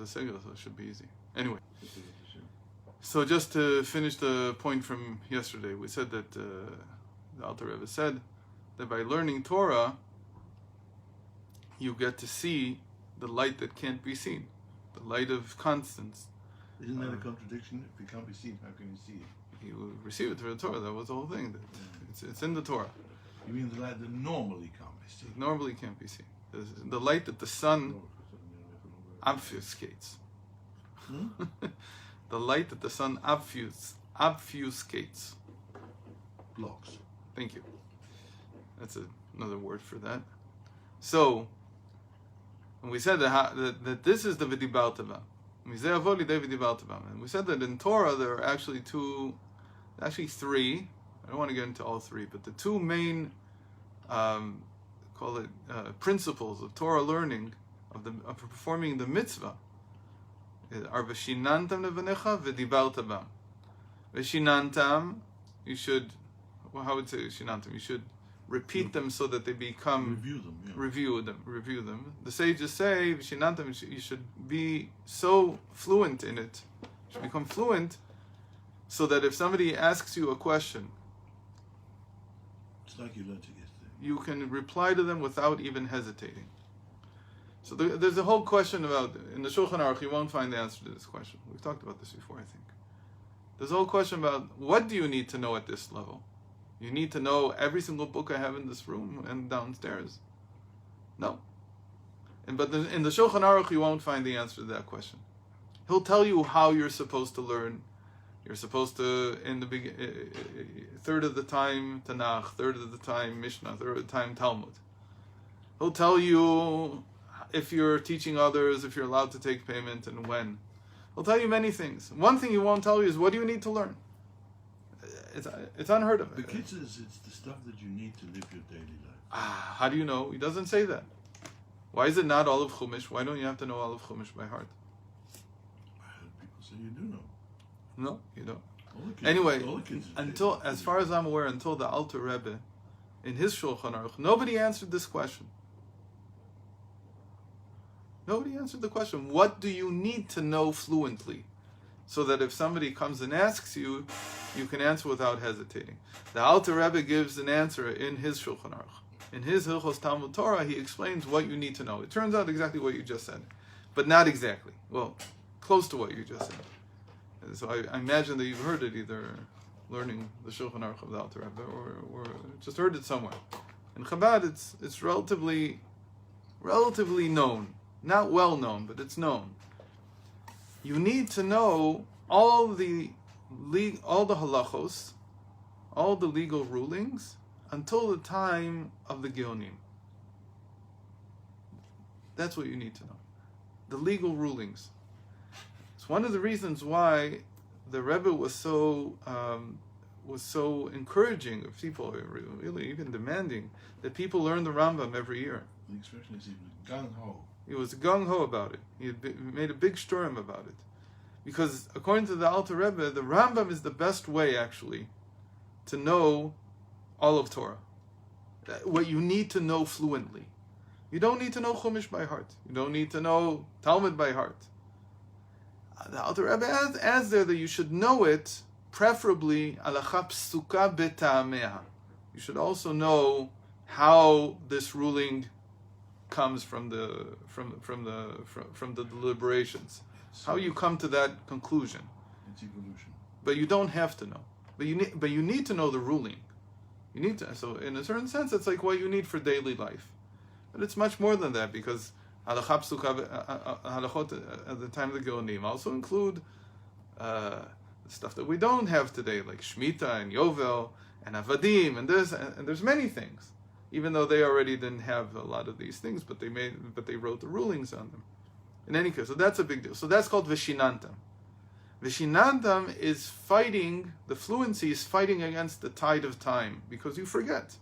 segel, so it should be easy. Anyway, so just to finish the point from yesterday, we said that the Alter Rebbe said that by learning Torah, you get to see the light that can't be seen, the light of constants. Isn't that a contradiction? If it can't be seen, how can you see it? You receive it through the Torah. That was the whole thing. That it's in the Torah. You mean the light that normally can't be seen? Normally can't be seen. The light that the sun obfuscates. The light that the sun obfuscates. Blocks. Thank you. That's another word for that. So, and we said that this is the V'dibarta. And we said that in Torah there are actually three. I don't want to get into all three, but the two main principles of Torah learning, of performing the mitzvah, are v'shinantam levanecha v'dibarta bam. V'shinantam, you should, how would say v'shinantam? You should repeat them so that they become, review them. The sages say v'shinantam, you should be so fluent in it, you should become fluent, so that if somebody asks you a question, it's like you learned it yesterday, you can reply to them without even hesitating. So there's a whole question about, in the Shulchan Aruch, you won't find the answer to this question. We've talked about this before, I think. There's a whole question about, what do you need to know at this level? You need to know every single book I have in this room and downstairs? No. But in the Shulchan Aruch, you won't find the answer to that question. He'll tell you how you're supposed to learn. You're supposed to, in the third of the time Tanakh, third of the time Mishnah, third of the time Talmud. He'll tell you if you're teaching others, if you're allowed to take payment, and when. He'll tell you many things. One thing he won't tell you is, what do you need to learn? It's unheard of. The kid says it's the stuff that you need to live your daily life. How do you know? He doesn't say that. Why is it not all of Chumash? Why don't you have to know all of Chumash by heart? I heard people say you do know. No, you don't. Kids, anyway, until, as far as I'm aware, until the Alter Rebbe, in his Shulchan Aruch, nobody answered this question. Nobody answered the question. What do you need to know fluently, so that if somebody comes and asks you, you can answer without hesitating? The Alter Rebbe gives an answer in his Shulchan Aruch. In his Hilchos Talmud Torah, he explains what you need to know. It turns out exactly what you just said, but not exactly. Well, close to what you just said. So I imagine that you've heard it, either learning the Shulchan Aruch of the Alter Rebbe or just heard it somewhere. In Chabad, it's relatively known. Not well known, but it's known. You need to know all the halachos, all the legal rulings, until the time of the Geonim. That's what you need to know. The legal rulings. It's one of the reasons why the Rebbe was so encouraging of people, really even demanding that people learn the Rambam every year. The expression is he was gung-ho. He was gung-ho about it. He made a big shturim about it. Because according to the Alter Rebbe, the Rambam is the best way, actually, to know all of Torah. What you need to know fluently. You don't need to know Chumash by heart. You don't need to know Talmud by heart. The Alter Rebbe adds there that you should know it, preferably alacha psuka beta'ameha. You should also know how this ruling comes from the deliberations. How you come to that conclusion. It's evolution. But you don't have to know. But you need to know the ruling. You need to. So in a certain sense, it's like what you need for daily life. But it's much more than that, because halachot at the time of the Geonim also include stuff that we don't have today, like Shemitah and Yovel and Avadim and this, and there's many things. Even though they already didn't have a lot of these things, but they wrote the rulings on them. In any case, so that's a big deal. So that's called Vishinantam. Vishinantam is fighting, the fluency is fighting against the tide of time, because you forget.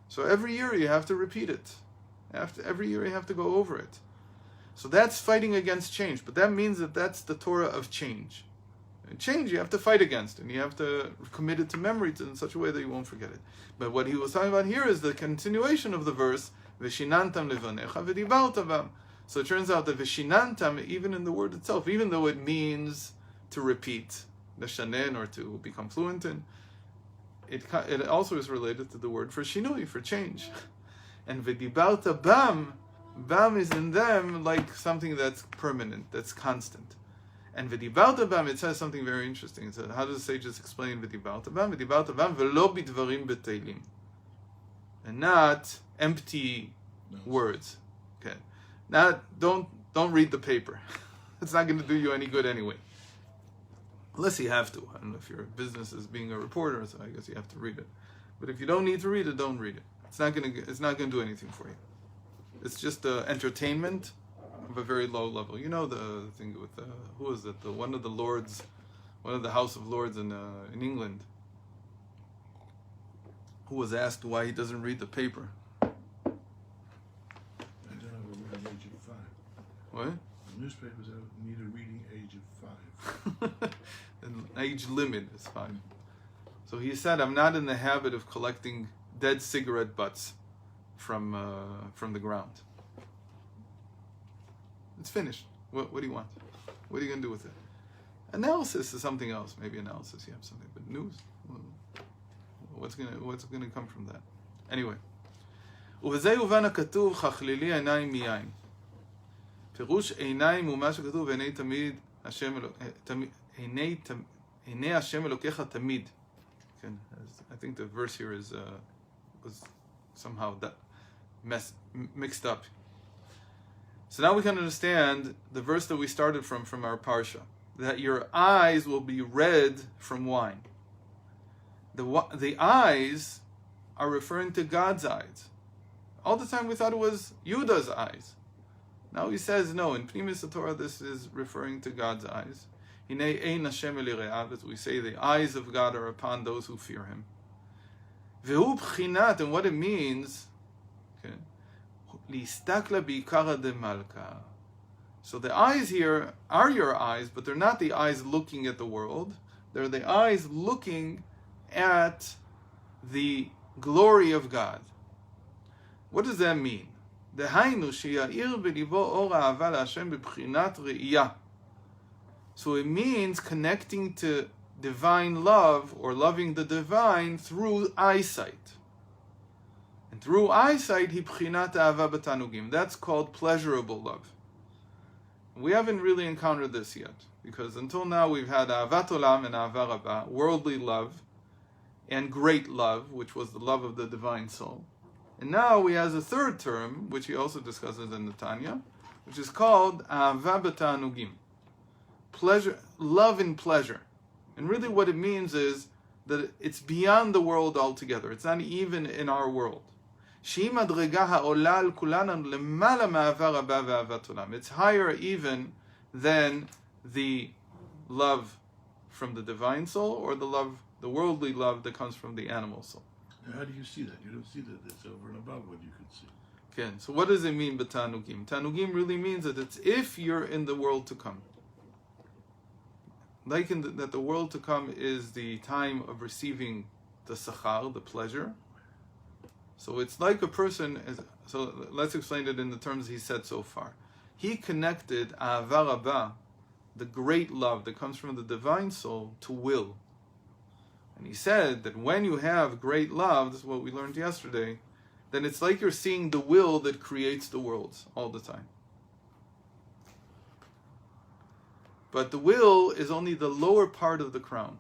So every year you have to repeat it. Every year you have to go over it. So that's fighting against change, but that means that that's the Torah of change. And change you have to fight against, and you have to commit it to memory in such a way that you won't forget it. But what he was talking about here is the continuation of the verse, Vishinantam levanecha v'dibarta bam. So it turns out that Vishinantam, even in the word itself, even though it means to repeat, Leshanen, or to become fluent in, it also is related to the word for Shinui, for change. And V'dibarta bam, bam is in them like something that's permanent, that's constant. And V'dibarta bam, it says something very interesting. It says, how does the sages explain V'dibarta bam? V'dibarta bam v'lo bidvarim beteilim. And not empty words. Okay. Now, don't read the paper. It's not going to do you any good anyway. Unless you have to. I don't know if your business is being a reporter, so I guess you have to read it. But if you don't need to read it, don't read it. It's not going to do anything for you. It's just entertainment of a very low level. You know the thing with who is it? One of the lords, one of the House of Lords in England, who was asked why he doesn't read the paper. What? The newspapers need a reading age of 5. An age limit is 5. So he said, I'm not in the habit of collecting dead cigarette butts from the ground. It's finished. What do you want? What are you going to do with it? Analysis is something else. Maybe analysis, you have something. But news, what's gonna come from that? Anyway. ובזה יובן הכתוב חכלילי עיניים מיין. פירוש עיניים הוא מה שכתוב עיני תמיד עיני השם אלוקיך תמיד. I think the verse here was somehow mixed up. So now we can understand the verse that we started from our parsha, that your eyes will be red from wine. The eyes are referring to God's eyes. All the time we thought it was Yuda's eyes. Now he says no. In Pnimis Torah, this is referring to God's eyes. Hinei ein Hashem elire'av, as we say, the eyes of God are upon those who fear Him. Vehu b'chinat, and what it means, li'istakla bi'ikara de malka. So the eyes here are your eyes, but they're not the eyes looking at the world. They're the eyes looking at the glory of God. What does that mean? So it means connecting to divine love or loving the divine through eyesight. And through eyesight, that's called pleasurable love. We haven't really encountered this yet, because until now we've had ahavat olam and ahava rabba, worldly love, and great love, which was the love of the divine soul. And now he has a third term, which he also discusses in the Tanya, which is called ahava b'tanugim. Pleasure, love in pleasure. And really what it means is that it's beyond the world altogether. It's not even in our world. It's higher even than the love from the divine soul or the worldly love that comes from the animal soul. Now, how do you see that? You don't see that it's over and above what you can see. Okay, so what does it mean by Tanugim? Tanugim really means that it's if you're in the world to come. Like that the world to come is the time of receiving the sachar, the pleasure. So it's like a person, so let's explain it in the terms he said so far. He connected ahava rabba, the great love that comes from the divine soul, to will. And he said that when you have great love, this is what we learned yesterday, then it's like you're seeing the will that creates the worlds all the time. But the will is only the lower part of the crown.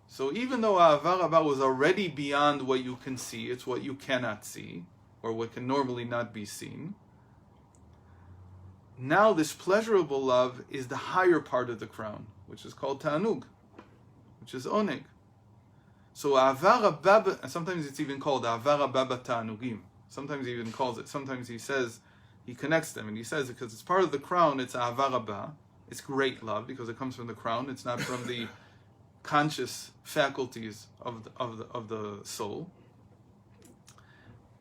So even though ahava rabba was already beyond what you can see, it's what you cannot see, or what can normally not be seen. Now this pleasurable love is the higher part of the crown, which is called ta'anug, which is oneg. So ahava rabba, and sometimes it's even called ahava rabba ta'anugim. Sometimes he even calls it, sometimes he says, he connects them, and he says because it's part of the crown, it's ahava rabba. It's great love because it comes from the crown. It's not from the conscious faculties of the soul.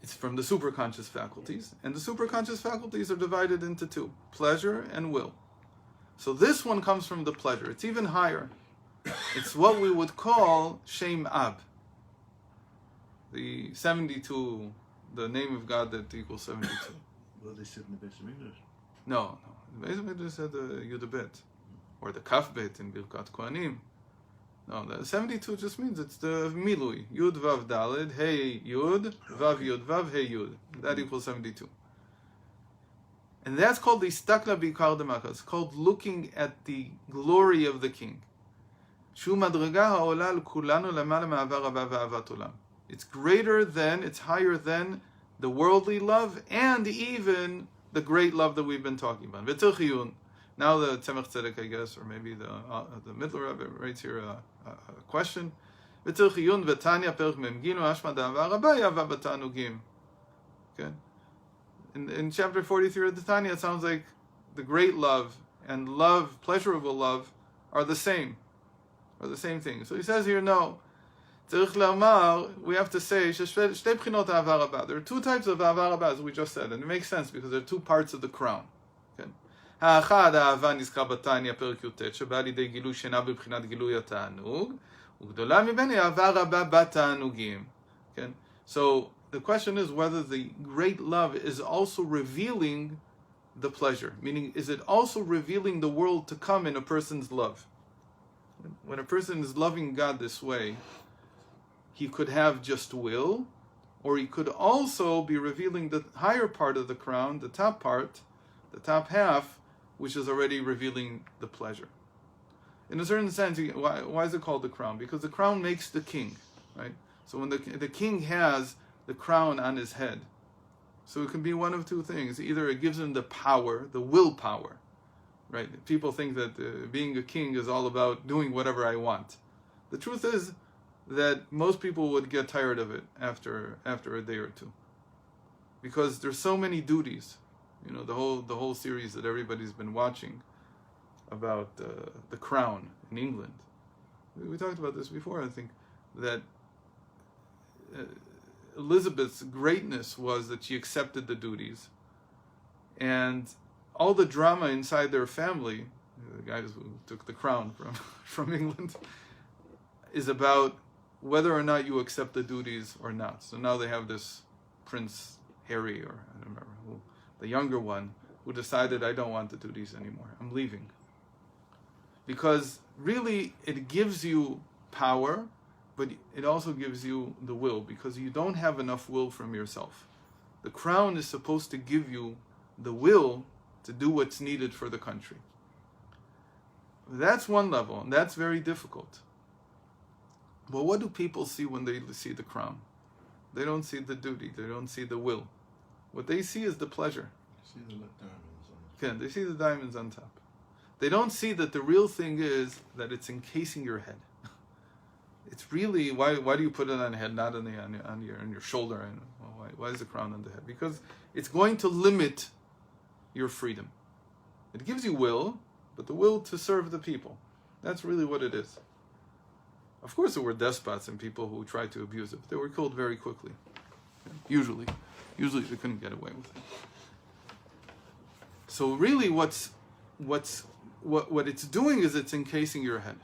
It's from the superconscious faculties. And the superconscious faculties are divided into two, pleasure and will. So this one comes from the pleasure. It's even higher. It's what we would call Shem Ab. The 72, the name of God that equals 72. Well, they said in the Beis Hamikdash. No. Basically just said the Yud Bet. Or the Kaf Bet in Birkat Kohanim. No, the 72 just means it's the Milui. Yud Vav Daled, Hey Yud, Vav, Hey Yud. That equals 72. And that's called the Istakla Bikar Demaka. It's called looking at the glory of the king. It's greater than, it's higher than the worldly love and even the great love that we've been talking about. Now the Tzemach Tzedek, I guess, or maybe the Middle Rebbe writes here a question. Okay. In chapter 43 of the Tanya, it sounds like the great love and love, pleasurable love, are the same thing. So he says here, no. We have to say, there are two types of avar rabba, as we just said, and it makes sense because there are two parts of the crown. Okay. האחד, האהבה נזכר בתניא פרק י"ט, שבא לידי גילוי שאינה בבחינת גילוי התענוג, וגדולה ממני אהבה רבה בתענוגים. Okay. So the question is whether the great love is also revealing the pleasure, meaning is it also revealing the world to come in a person's love? When a person is loving God this way, he could have just will, or he could also be revealing the higher part of the crown, the top part, the top half, which is already revealing the pleasure. In a certain sense, why is it called the crown? Because the crown makes the king, right? So when the king has the crown on his head, so it can be one of two things. Either it gives him the power, the willpower, right? People think that being a king is all about doing whatever I want. The truth is that most people would get tired of it after a day or two, because there's so many duties. You know, the whole series that everybody's been watching about the crown in England. We talked about this before. I think that Elizabeth's greatness was that she accepted the duties, and all the drama inside their family, the guys who took the crown from England, is about whether or not you accept the duties or not. So now they have this Prince Harry, or I don't remember who, the younger one, who decided, I don't want the duties anymore, I'm leaving. Because really it gives you power, but it also gives you the will, because you don't have enough will from yourself. The crown is supposed to give you the will to do what's needed for the country. That's one level, and that's very difficult. But what do people see when they see the crown? They don't see the duty, they don't see the will. What they see is the pleasure. See the diamonds on Okay, they see the diamonds on top. They don't see that the real thing is that it's encasing your head. It's really, why do you put it on the head, not on your shoulder? And why is the crown on the head? Because it's going to limit your freedom. It gives you will, but the will to serve the people. That's really what it is. Of course, there were despots and people who tried to abuse it, but they were killed very quickly. Usually they couldn't get away with it. So really, what it's doing is it's encasing your head.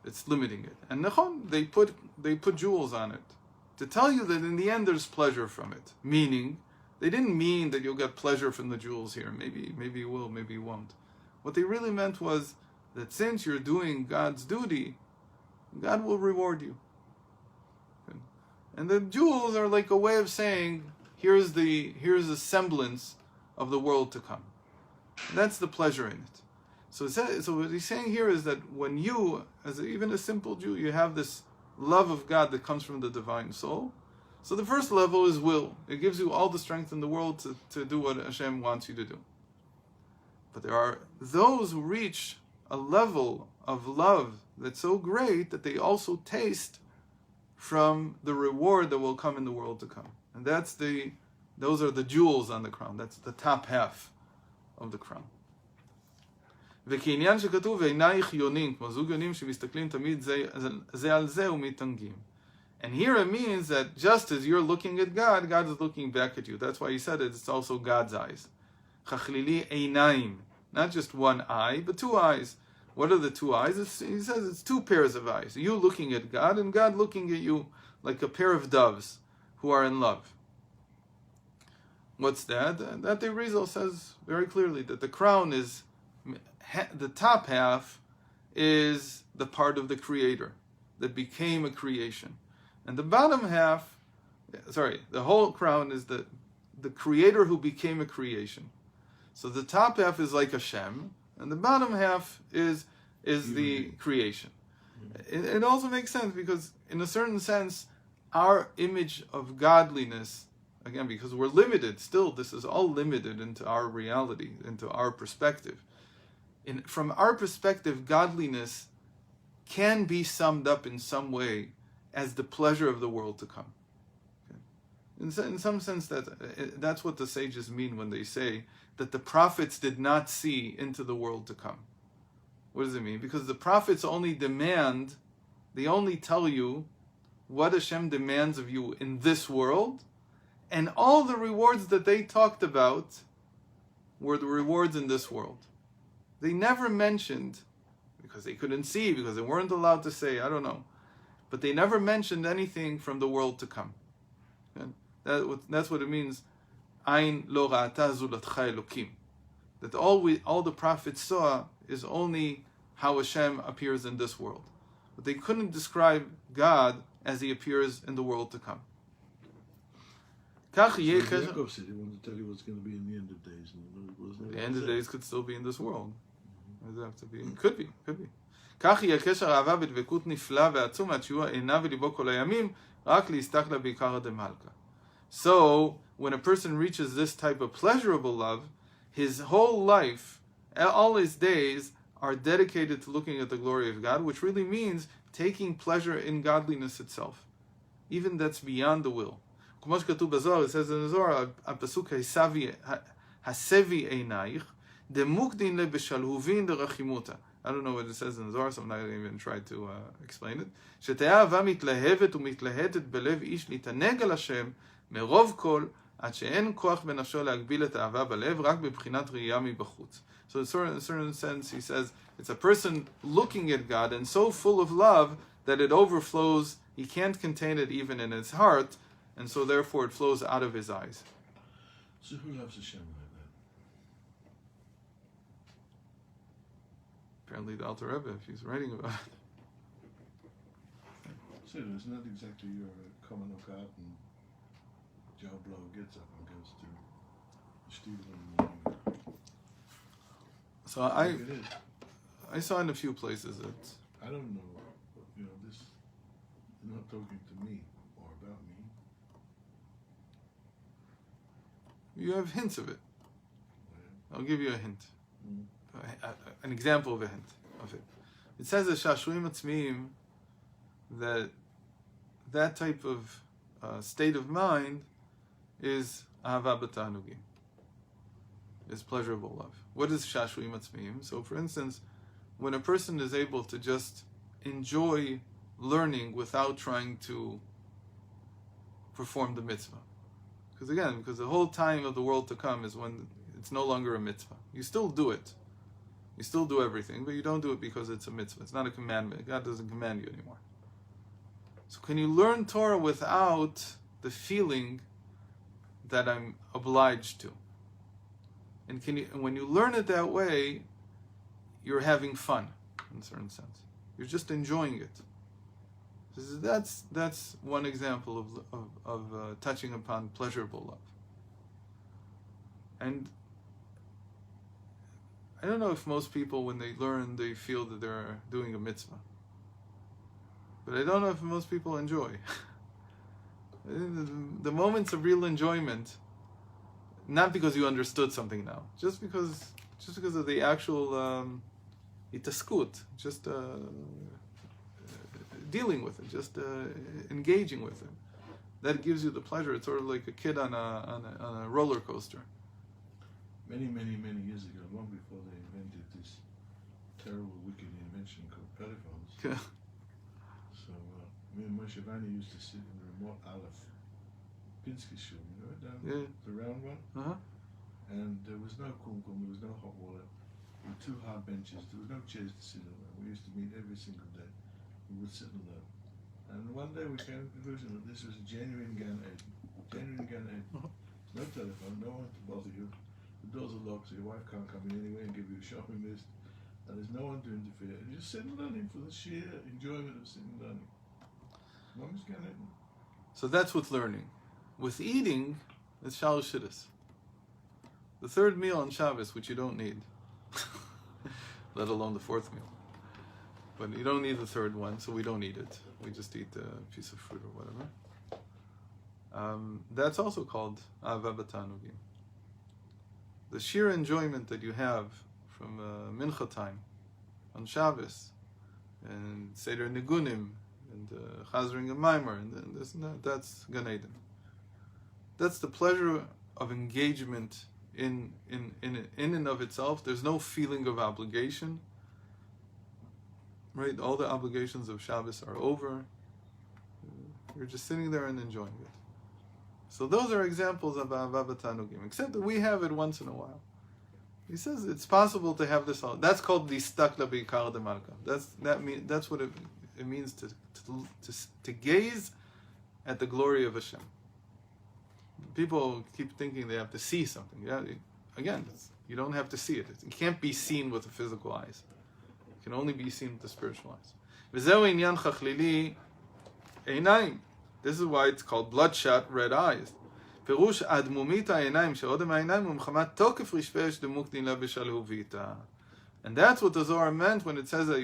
It's limiting it. And Nechon, they put jewels on it to tell you that in the end there's pleasure from it. Meaning, they didn't mean that you'll get pleasure from the jewels here. Maybe you will, maybe you won't. What they really meant was that since you're doing God's duty, God will reward you. And the jewels are like a way of saying, here's a semblance of the world to come. And that's the pleasure in it. So what he's saying here is that when you, as even a simple Jew, you have this love of God that comes from the divine soul. So the first level is will. It gives you all the strength in the world to do what Hashem wants you to do. But there are those who reach a level of love that's so great that they also taste from the reward that will come in the world to come. And those are the jewels on the crown. That's the top half of the crown. וכעניין שכתוב ועינייך יונים, כמו זוג יונים שמסתכלים תמיד זה על זה ומתענגים. And here it means that just as you're looking at God, God is looking back at you. That's why he said it, it's also God's eyes. חכלילי עיניים. Not just one eye, but two eyes. What are the two eyes? He says it's two pairs of eyes. You looking at God and God looking at you like a pair of doves who are in love. What's that? That the Rizal says very clearly that the crown is, the top half is the part of the creator that became a creation. And the bottom half, the whole crown is the creator who became a creation. So the top half is like Hashem, and the bottom half is the creation. It also makes sense because in a certain sense, our image of godliness, again, because we're limited, still this is all limited into our reality, into our perspective. From our perspective, godliness can be summed up in some way as the pleasure of the world to come. Okay? In some sense, that's what the sages mean when they say that the prophets did not see into the world to come. What does it mean? Because the prophets only tell you what Hashem demands of you in this world, and all the rewards that they talked about were the rewards in this world. They never mentioned, because they couldn't see, because they weren't allowed to say, I don't know, but they never mentioned anything from the world to come. Okay? That's what it means, Ain lo ra'ata zulatcha Elokim. That all the prophets saw is only how Hashem appears in this world. But they couldn't describe God as he appears in the world to come. Yaakov said he wanted to tell you what's going to be in the end of days. The end of days could still be in this world. Does it have to be? Could be. כך יהיה קשר אהבה בדבקות נפלא ועצום עד שיהיו עיניו וליבו כל הימים רק להסתכלה בעיקרא דמלכא. So, when a person reaches this type of pleasurable love, his whole life, all his days, are dedicated to looking at the glory of God, which really means taking pleasure in godliness itself. Even that's beyond the will. כמו שכתוב בזוהר, it says in the Zohar, הפסוק הסבי עינייך, דמוקדין לבשלהובין דרחימותה. I don't know what it says in the Zohar, so I'm not going to even try to explain it. שתהיה אהבה מתלהבת ומתלהטת בלב איש להתענג על השם מרוב כל, עד שאין כוח בנפשו להגביל את האהבה בלב, רק בבחינת ראייה מבחוץ. So in a certain sense, he says, it's a person looking at God and so full of love that it overflows, he can't contain it even in his heart, and so therefore it flows out of his eyes. So who loves Hashem like that? Apparently the Alter Rebbe, if he's writing about it. So it's not exactly your common out and Joe Blow gets up and goes to Stephen in the morning. So I saw in a few places that I don't know, this. You're not talking to me or about me. you have hints of it. Yeah. I'll give you a hint. An example of a hint of it. It says in Shashuim Atzmiim that type of state of mind is Ahava B'Tanugim, is pleasurable love. What is Shashuim Atzmiim? So for instance, when a person is able to just enjoy learning without trying to perform the mitzvah. Because the whole time of the world to come is when it's no longer a mitzvah. You still do it. You still do everything, but you don't do it because it's a mitzvah. It's not a commandment. God doesn't command you anymore. So can you learn Torah without the feeling that I'm obliged to? And when you learn it that way, you're having fun, in a certain sense. You're just enjoying it. That's one example of touching upon pleasurable love. And I don't know if most people, when they learn, they feel that they're doing a mitzvah. But I don't know if most people enjoy. The moments of real enjoyment, not because you understood something now, just because of the actual itaskut, just dealing with it, just engaging with it. That gives you the pleasure. It's sort of like a kid on a roller coaster. Many years ago, long before they invented this terrible, wicked invention called telephones. Yeah. So me and Moshe Vani used to sit in the remote Aleph Pinsky shul, down the round one. Uh-huh. And there was no kumkum, there was no hot water. There were 2 hard benches. There was no chairs to sit on. We used to meet every single day. We would sit on that. And one day we came to the conclusion that this was a genuine Gan Eden. Genuine Gan Eden. Uh-huh. There's No telephone, no one to bother you. The doors are locked, so your wife can't come in anyway and give you a shopping list. And there's no one to interfere. And just sit and learning for the sheer enjoyment of sitting and learning. Mama's getting it. So that's with learning. With eating, it's shalosh shittas. The third meal on Shabbos, which you don't need, let alone the fourth meal. But you don't need the third one, so we don't eat it. We just eat a piece of fruit or whatever. That's also called Ahava B'Tanugim. The sheer enjoyment that you have from Mincha time on Shabbos, and Seder Nigunim, and Chazring and Maimer, and this and that, that's Gan Eden. That's the pleasure of engagement in and of itself. There's no feeling of obligation. Right? All the obligations of Shabbos are over. You're just sitting there and enjoying it. So those are examples of Ahava B'Tanugim, except that we have it once in a while. He says it's possible to have this all. That's called the stakla b'ikar de malka. That's what it means to gaze at the glory of Hashem. People keep thinking they have to see something. Yeah, again, you don't have to see it. It can't be seen with the physical eyes. It can only be seen with the spiritual eyes. V'zeu inyan chachlili einayim. This is why it's called bloodshot red eyes. פירוש אדמומית העיניים, שאודם העיניים הוא מחמת תוקף רשפש דמוקדין לה בשלהוביתה. And that's what the Zohar meant when it says that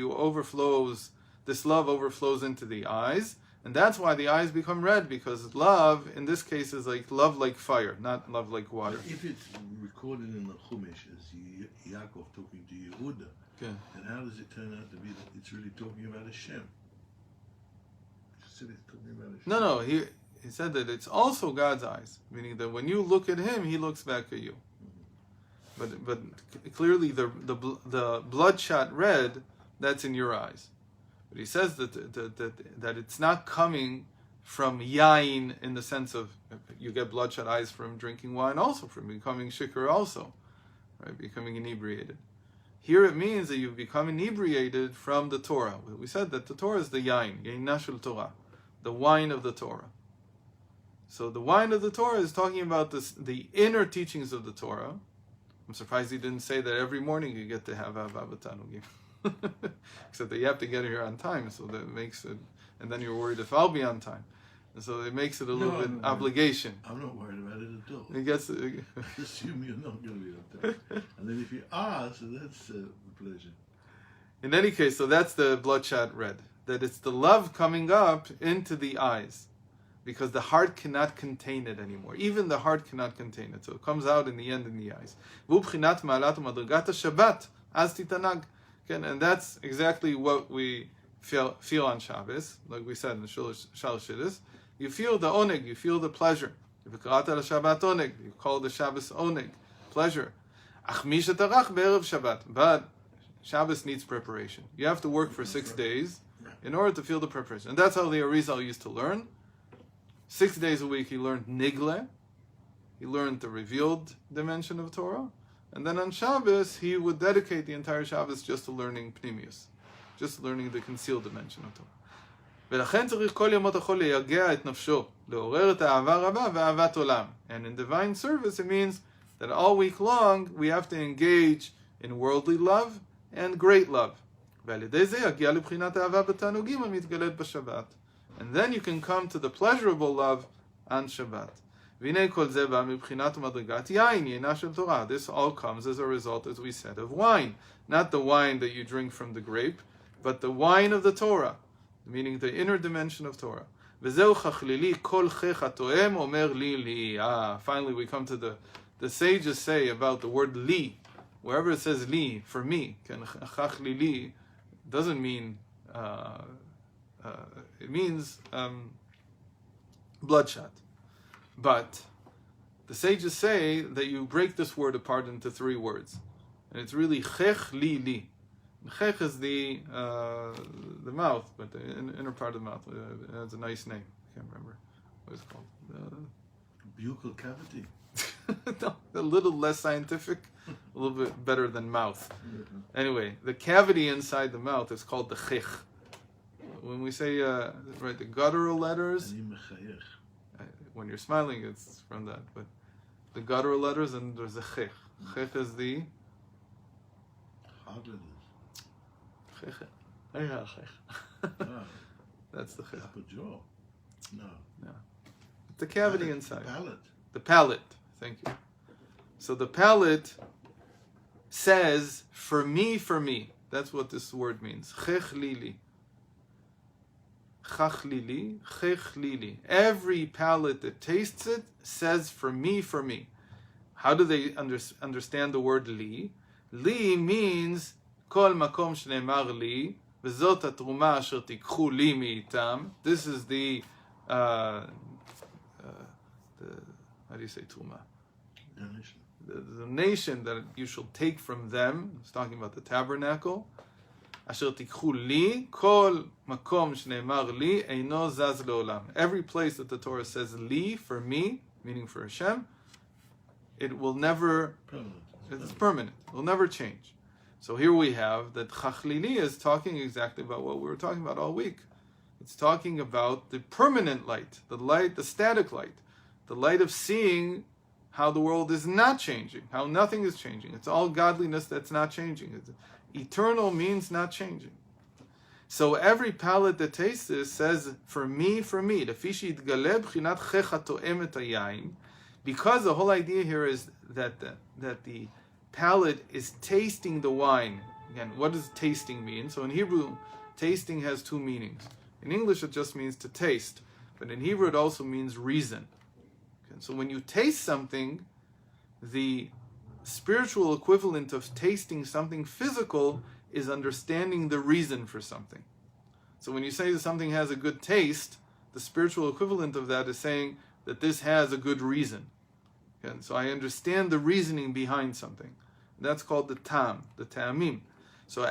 this love overflows into the eyes. And that's why the eyes become red, because love, in this case, is like love like fire, not love like water. But if it's recorded in the Chumash as Yaakov talking to Yehuda, then how does it turn out to be that it's really talking about Hashem? Just said it's talking about Hashem. No, he said that it's also God's eyes, meaning that when you look at him, he looks back at you. But clearly the bloodshot red, that's in your eyes. But he says that it's not coming from yain in the sense of you get bloodshot eyes from drinking wine, also from becoming shikar, also, right? Becoming inebriated. Here it means that you become inebriated from the Torah. We said that the Torah is the yain nashul Torah, the wine of the Torah. So the wine of the Torah is talking about the inner teachings of the Torah. I'm surprised he didn't say that every morning you get to have Ahava B'Tanugim. Except that you have to get here on time, so that makes it, and then you're worried if I'll be on time. And so it makes it a little bit obligation. I'm not worried about it at all. It gets, assume you're not going to be on time. And then if you are, so that's the pleasure. In any case, so that's the bloodshot red. That it's the love coming up into the eyes. Because the heart cannot contain it anymore. Even the heart cannot contain it. So it comes out in the end in the eyes. And that's exactly what we feel on Shabbos. Like we said in the Shalosh Shidduch. You feel the oneg, you feel the pleasure. You call the Shabbos oneg, pleasure. But Shabbos needs preparation. You have to work for 6 days in order to feel the preparation. And that's how the Arizal used to learn. 6 days a week he learned Nigle, he learned the revealed dimension of Torah, and then on Shabbos he would dedicate the entire Shabbos just to learning Pnimius, just learning the concealed dimension of Torah. And in divine service it means that all week long we have to engage in worldly love and great love. And then you can come to the pleasurable love on Shabbat. This all comes as a result, as we said, of wine. Not the wine that you drink from the grape, but the wine of the Torah, meaning the inner dimension of Torah. Finally we come to the sages say about the word li. Wherever it says li, for me, doesn't mean... it means bloodshot. But the sages say that you break this word apart into 3 words. And it's really chech li li. Chech is the mouth, but the inner part of the mouth. It has a nice name. I can't remember what it's called. Buccal cavity. No, a little less scientific, a little bit better than mouth. Anyway, the cavity inside the mouth is called the chech. When we say, the guttural letters, when you're smiling, it's from that. But the guttural letters, and there's a chech. Chech is the... Chech. That's the chech. Upper jaw. No. Yeah. The cavity inside. The palate. The palate. Thank you. So the palate says, for me, for me. That's what this word means. Chech lili. Chach lili. Chech lili. Every palate that tastes it says, for me, for me. How do they understand the word li? Li means, kol makom shneimar li, v'zot hatruma asher tikchu li mi'itam. This is the how do you say truma? Donation. The nation that you shall take from them. It's talking about the tabernacle. Asher tikchu li, kol makom shneimar li, eino zaz leolam. Every place that the Torah says li, for me, meaning for Hashem, it will never, it's permanent. It will never change. So here we have that Chachlili is talking exactly about what we were talking about all week. It's talking about the permanent light, the static light, the light of seeing how the world is not changing, how nothing is changing. It's all godliness that's not changing. It's, eternal means not changing. So every palate that tastes this says, for me, because the whole idea here is that the palate is tasting the wine. Again, what does tasting mean? So in Hebrew, tasting has two meanings. In English, it just means to taste, but in Hebrew, it also means reason. Okay, so when you taste something, the spiritual equivalent of tasting something physical is understanding the reason for something. So when you say that something has a good taste, the spiritual equivalent of that is saying that this has a good reason. Okay, so I understand the reasoning behind something. That's called the tam, the ta'amim. So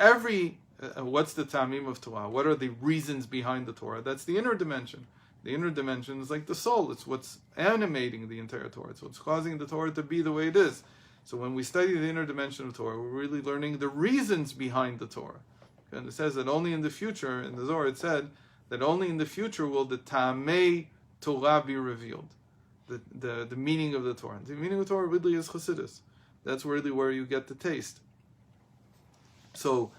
what's the ta'amim of Torah? What are the reasons behind the Torah? That's the inner dimension. The inner dimension is like the soul. It's what's animating the entire Torah. It's what's causing the Torah to be the way it is. So when we study the inner dimension of Torah, we're really learning the reasons behind the Torah. And it says that only in the future, in the Zohar it said, that only in the future will the ta'amei Torah be revealed. The meaning of the Torah. The meaning of the Torah really is Chassidus. That's really where you get the taste. So,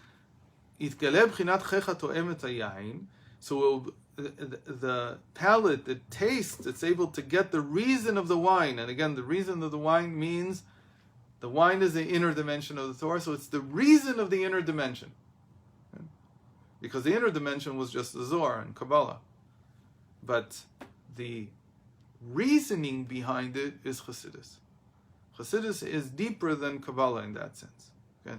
so the palate that tastes, it's able to get the reason of the wine. And again, the reason of the wine means the wine is the inner dimension of the Torah, so it's the reason of the inner dimension. Okay? Because the inner dimension was just the Zohar and Kabbalah. But the reasoning behind it is Chassidus. Chassidus is deeper than Kabbalah in that sense. Okay?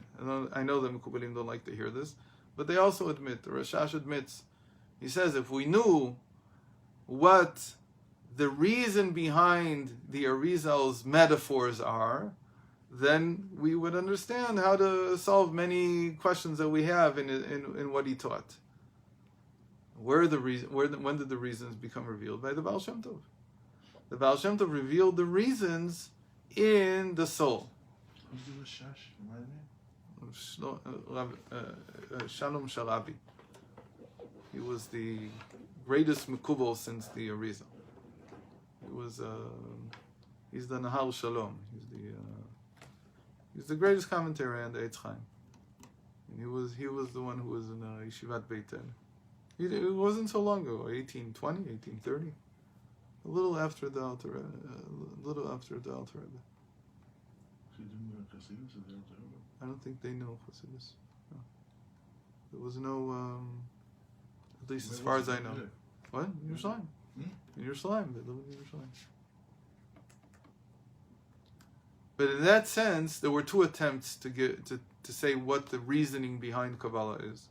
I know that Mekubalim don't like to hear this, but they also admit, the Rashash admits, he says, if we knew what the reason behind the Arizal's metaphors are, then we would understand how to solve many questions that we have in what he taught. When did the reasons become revealed? By the Baal Shem Tov. The Baal Shem Tov revealed the reasons in the soul. Who's the Rashash? Remind me? Shalom Sharabi. He was the greatest Mekubal since the Arizal. He's the Nahal Shalom. He's the greatest commentary on the Eitz Chaim. And he was the one who was in Yeshivat Beit El. It wasn't so long ago, 1820, 1830. A little after the Alter Rebbe. I don't think they know Chassidus. No. There was no, at least as far as I know. What? In Yerushalayim. In Yerushalayim. They live in Yerushalayim. But in that sense, there were two attempts to say what the reasoning behind Kabbalah is.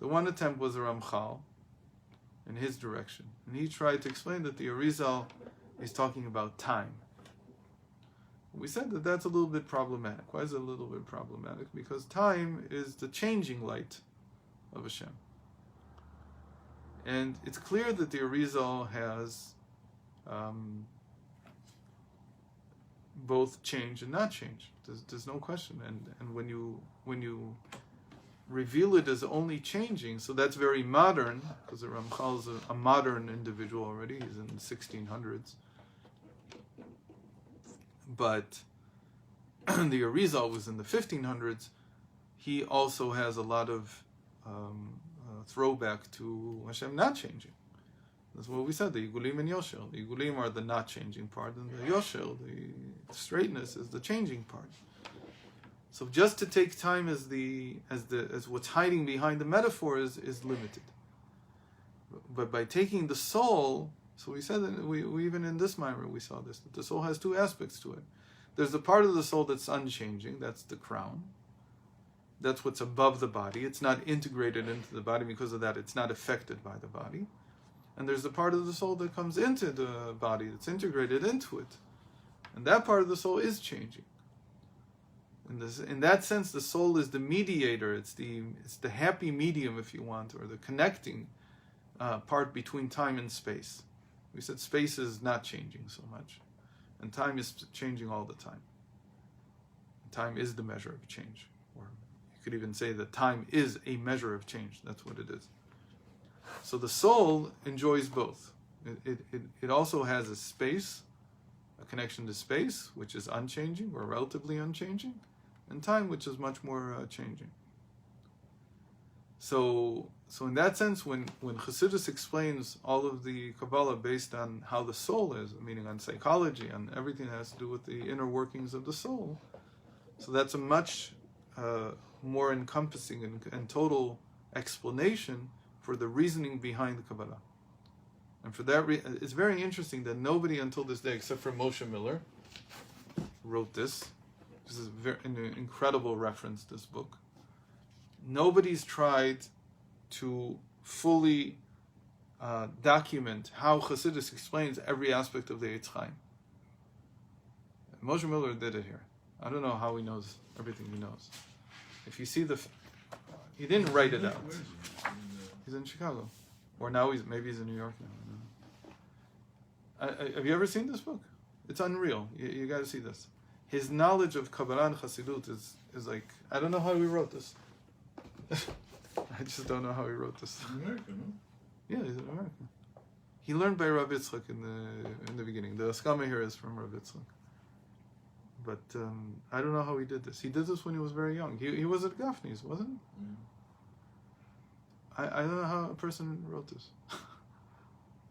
The one attempt was the Ramchal, in his direction. And he tried to explain that the Arizal is talking about time. We said that that's a little bit problematic. Why is it a little bit problematic? Because time is the changing light of Hashem. And it's clear that the Arizal has both change and not change. There's no question. And when you reveal it as only changing, so that's very modern, because the Ramchal is a modern individual already. He's in the 1600s. But the Arizal was in the 1500s. He also has a lot of throwback to Hashem not changing. That's what we said, the Igulim and Yosher. The Igulim are the not changing part, and the Yosher, the straightness, is the changing part. So just to take time as what's hiding behind the metaphor is limited. But by taking the soul, so we said that we even in this mimer we saw this, that the soul has two aspects to it. There's the part of the soul that's unchanging, that's the crown. That's what's above the body. It's not integrated into the body, because of that it's not affected by the body. And there's the part of the soul that comes into the body, that's integrated into it. And that part of the soul is changing. In that sense, the soul is the mediator. It's the happy medium, if you want, or the connecting part between time and space. We said space is not changing so much, and time is changing all the time. Time is the measure of change, or you could even say that time is a measure of change. That's what it is. So the soul enjoys both. It also has a space, a connection to space, which is unchanging or relatively unchanging, and time, which is much more changing. So in that sense, when Chassidus explains all of the Kabbalah based on how the soul is, meaning on psychology, on everything that has to do with the inner workings of the soul, so that's a much more encompassing and total explanation for the reasoning behind the Kabbalah. And for that it's very interesting that nobody until this day, except for Moshe Miller, wrote this. This is an incredible reference, this book. Nobody's tried to fully document how Chassidus explains every aspect of the Eitz Chaim. Moshe Miller did it here. I don't know how he knows everything he knows. If you see he didn't write it out. He's in Chicago. Or now maybe he's in New York now. Have you ever seen this book? It's unreal. You got to see this. His knowledge of Kabbalah and Chassidut is like, I don't know how he wrote this. I just don't know how he wrote this. American, no? Yeah, he's an American. He learned by Rav Yitzchak in the beginning. The Askama here is from Rav Yitzchak. But I don't know how he did this. He did this when he was very young. He was at Gafni's, wasn't he? Mm. I don't know how a person wrote this.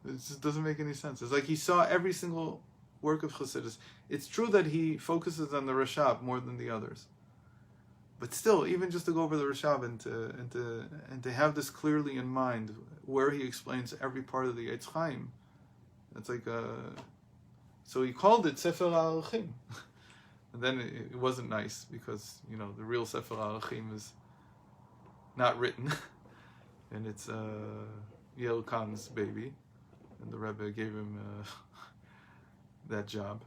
It just doesn't make any sense. It's like he saw every single work of Chassidus. It's true that he focuses on the Rashab more than the others. But still, even just to go over the Rashab and to have this clearly in mind, where he explains every part of the Eitz Chaim, it's like so he called it Sefer HaArachim. And then it wasn't nice, because, the real Sefer HaArachim is not written. And it's Yael Khan's baby. And the Rebbe gave him that job.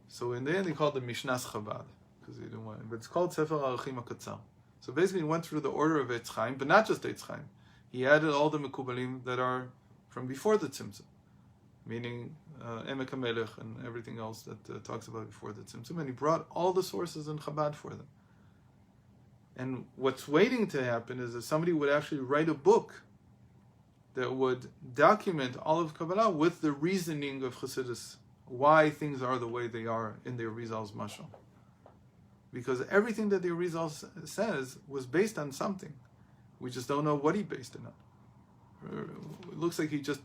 So in the end, he called it Mishnas Chabad, because he didn't want it. But it's called Sefer HaArachim HaKatzar. So basically, he went through the order of Eitz Chaim, but not just Eitz Chaim. He added all the Mekubalim that are from before the Tzimtzum, meaning Emek HaMelech and everything else that talks about before the Tzimtzum. And he brought all the sources in Chabad for them. And what's waiting to happen is that somebody would actually write a book that would document all of Kabbalah with the reasoning of Chassidus, why things are the way they are in the Arizal's Mashal. Because everything that the Arizal says was based on something. We just don't know what he based it on. It looks like he just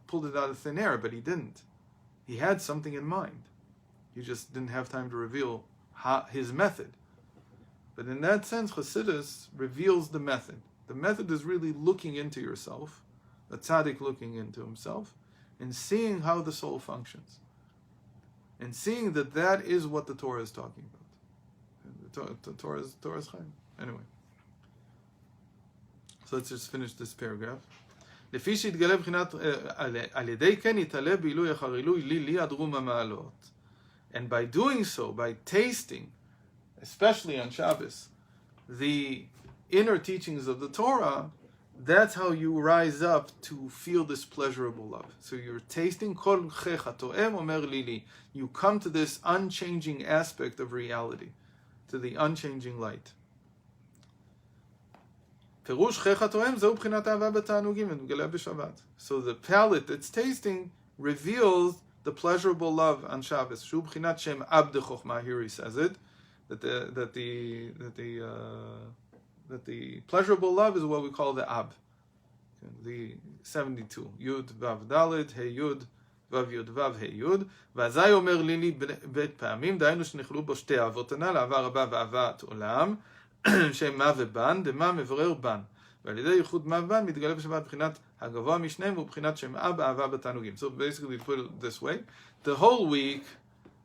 pulled it out of thin air, but he didn't. He had something in mind. He just didn't have time to reveal his method. But in that sense, Chassidus reveals the method. The method is really looking into yourself, a tzaddik looking into himself, and seeing how the soul functions. And seeing that is what the Torah is talking about. The Torah is Chaim. Anyway. So let's just finish this paragraph. And by doing so, by tasting, especially on Shabbos, the inner teachings of the Torah, that's how you rise up to feel this pleasurable love. So you're tasting, you come to this unchanging aspect of reality, to the unchanging light. So the palate that's tasting reveals the pleasurable love on Shabbos. Shu b'chinat shem ab de chokhmah. Here he says it, that the pleasurable love is what we call the ab, the 72. Yud vav dalet hey yud vav yud vav hey yud. V'azai omer lili bet pa'amim da'aynu shenichlu bo shtei avot הנ"ל, אהבה רבה ואהבת עולם, שהם מה ובן, דמה מברר בן. ועל ידי ייחוד מה ובן מתגלה בשבת בחינת הגבוה משניהם ובחינת שם אב אהבה בתענוגים. So basically, to put it this way, the whole week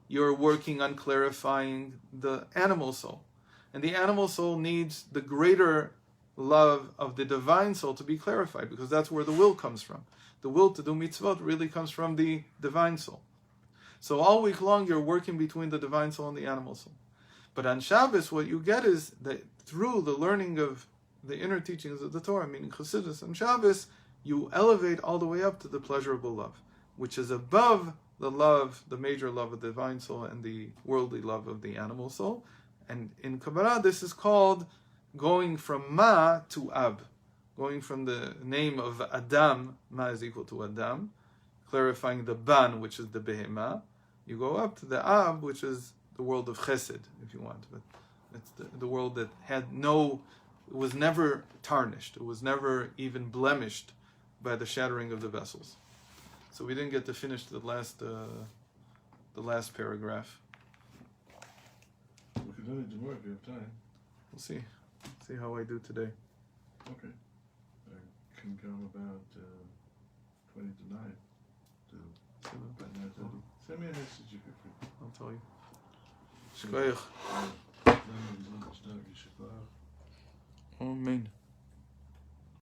you're working on clarifying the animal soul. And the animal soul needs the greater love of the divine soul to be clarified, because that's where the will comes from. The will to do mitzvot really comes from the divine soul. So all week long you're working between the divine soul and the animal soul. But on Shabbos, what you get is that through the learning of the inner teachings of the Torah, meaning Chassidus, on Shabbos, you elevate all the way up to the pleasurable love, which is above the love, the major love of the divine soul and the worldly love of the animal soul. And in Kabbalah, this is called going from Ma to Ab, going from the name of Adam, Ma is equal to Adam, clarifying the Ban, which is the Behemah. You go up to the Ab, which is the world of Chesed, if you want, but it's the world that was never tarnished, it was never even blemished by the shattering of the vessels. So we didn't get to finish the last paragraph. We can do it tomorrow if you have time. We'll see how I do today. Okay. I can come about 20 to 9 to about 9:30. Send me a message if you're free. I'll tell you. Shkoyach. Amen.